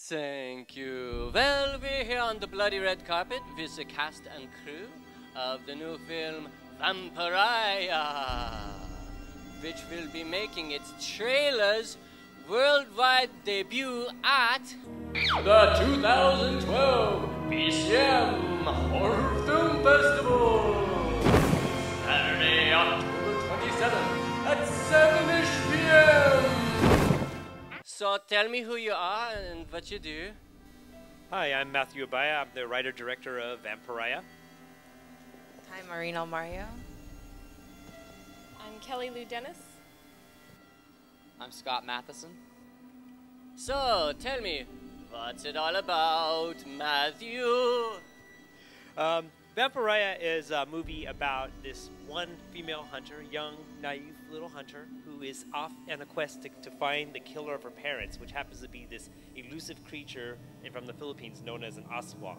Thank you. Well, we're here on the bloody red carpet with the cast and crew of the new film Vampariah, which will be making its trailer's worldwide debut at the 2012 BCM Horror Film Festival, Saturday, October 27th at 7-ish p.m. So tell me who you are and what you do. Hi, I'm Matthew Abaya. I'm the writer-director of Vampariah. Hi, Maureen Almario. I'm Kelly Lou Dennis. I'm Scott Matheson. So tell me, what's it all about, Matthew? Vampariah is a movie about this one female hunter, young, naive little hunter, who is off on a quest to find the killer of her parents, which happens to be this elusive creature from the Philippines known as an aswang.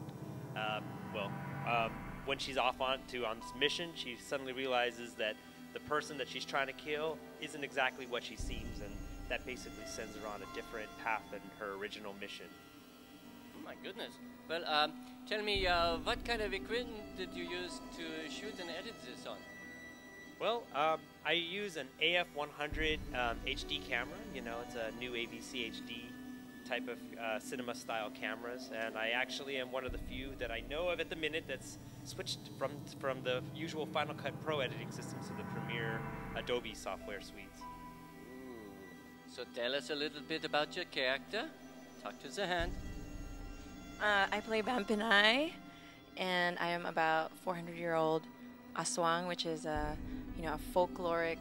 When she's off on this mission, she suddenly realizes that the person that she's trying to kill isn't exactly what she seems, and that basically sends her on a different path than her original mission. Oh my goodness. Well, tell me, what kind of equipment did you use to shoot and edit this on? Well, I use an AF100 HD camera. You know, it's a new AVC HD type of cinema-style cameras, and I actually am one of the few that I know of at the minute that's switched from the usual Final Cut Pro editing systems to the Premiere Adobe software suites. Ooh. So tell us a little bit about your character. Talk to the hand. I play Vampariah, and I am about 400-year-old aswang, which is a folkloric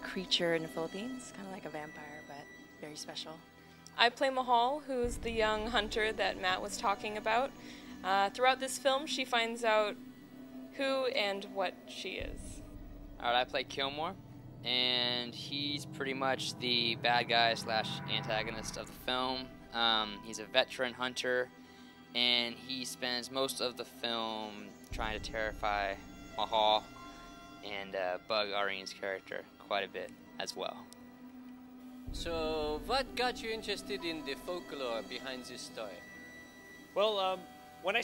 creature in the Philippines, kind of like a vampire, but very special. I play Mahal, who's the young hunter that Matt was talking about. Throughout this film, she finds out who and what she is. Alright, I play Kilmore, and he's pretty much the bad guy / antagonist of the film. He's a veteran hunter, and he spends most of the film trying to terrify Mahal and bug Arine's character quite a bit as well. So what got you interested in the folklore behind this story? Well, when I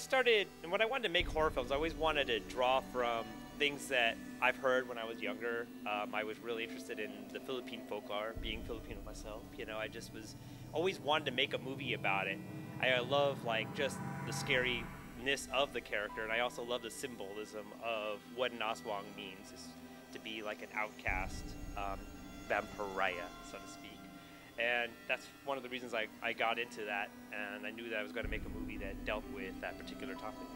wanted to make horror films, I always wanted to draw from things that I've heard when I was younger. I was really interested in the Philippine folklore, being Filipino myself. You know, I just always wanted to make a movie about it. I love just the scariness of the character, and I also love the symbolism of what an aswang means, is to be like an outcast vampiriah, so to speak. And that's one of the reasons I got into that, and I knew that I was going to make a movie that dealt with that particular topic.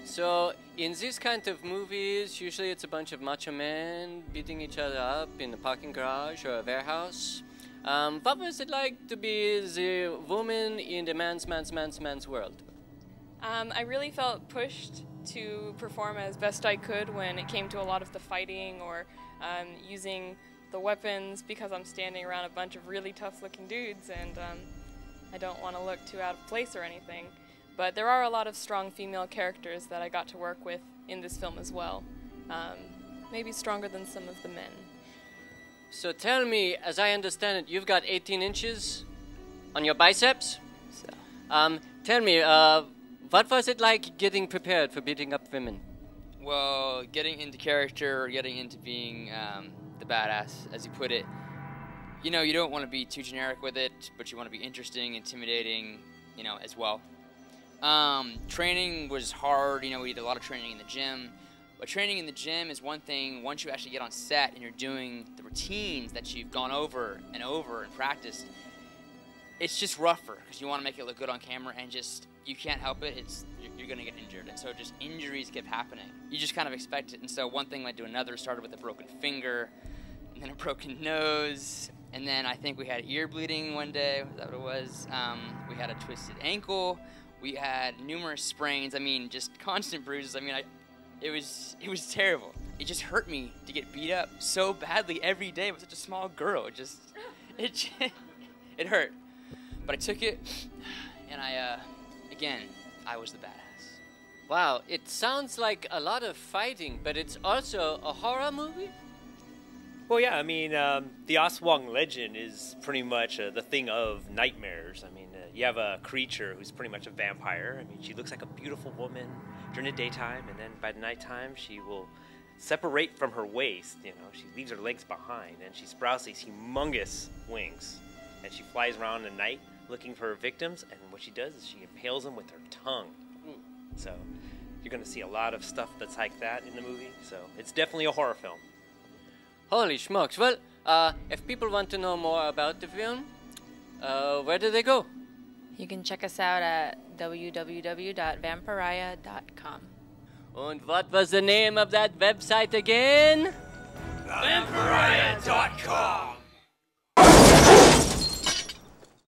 So in these kind of movies, usually it's a bunch of macho men beating each other up in a parking garage or a warehouse. What was it like to be the woman in the man's world? I really felt pushed to perform as best I could when it came to a lot of the fighting or using the weapons, because I'm standing around a bunch of really tough-looking dudes, and I don't want to look too out of place or anything. But there are a lot of strong female characters that I got to work with in this film as well. Maybe stronger than some of the men. So tell me, as I understand it, you've got 18 inches on your biceps? So. Tell me, what was it like getting prepared for beating up women? Well, getting into character, getting into being the badass, as you put it, you know, you don't want to be too generic with it, but you want to be interesting, intimidating, you know, as well. Training was hard. You know, we did a lot of training in the gym. But training in the gym is one thing. Once you actually get on set and you're doing the routines that you've gone over and practiced, it's just rougher because you want to make it look good on camera, and just you can't help it. You're going to get injured, and so just injuries kept happening. You just kind of expect it, and so one thing led to another. Started with a broken finger, and then a broken nose, and then I think we had ear bleeding one day. Was that what it was? We had a twisted ankle. We had numerous sprains. I mean, just constant bruises. I mean, it was terrible. It just hurt me to get beat up so badly every day. I was such a small girl. It hurt. But I took it, and again, I was the badass. Wow, it sounds like a lot of fighting, but it's also a horror movie? Well, yeah, I mean, the aswang legend is pretty much the thing of nightmares. I mean, you have a creature who's pretty much a vampire. I mean, she looks like a beautiful woman during the daytime, and then by the nighttime, she will separate from her waist. You know, she leaves her legs behind, and she sprouts these humongous wings, and she flies around at night looking for her victims. And what she does is she impales them with her tongue. So you're going to see a lot of stuff that's like that in the movie. So it's definitely a horror film. Holy smokes. Well, if people want to know more about the film, where do they go? You can check us out at www.vampariah.com. And what was the name of that website again? Vampariah.com.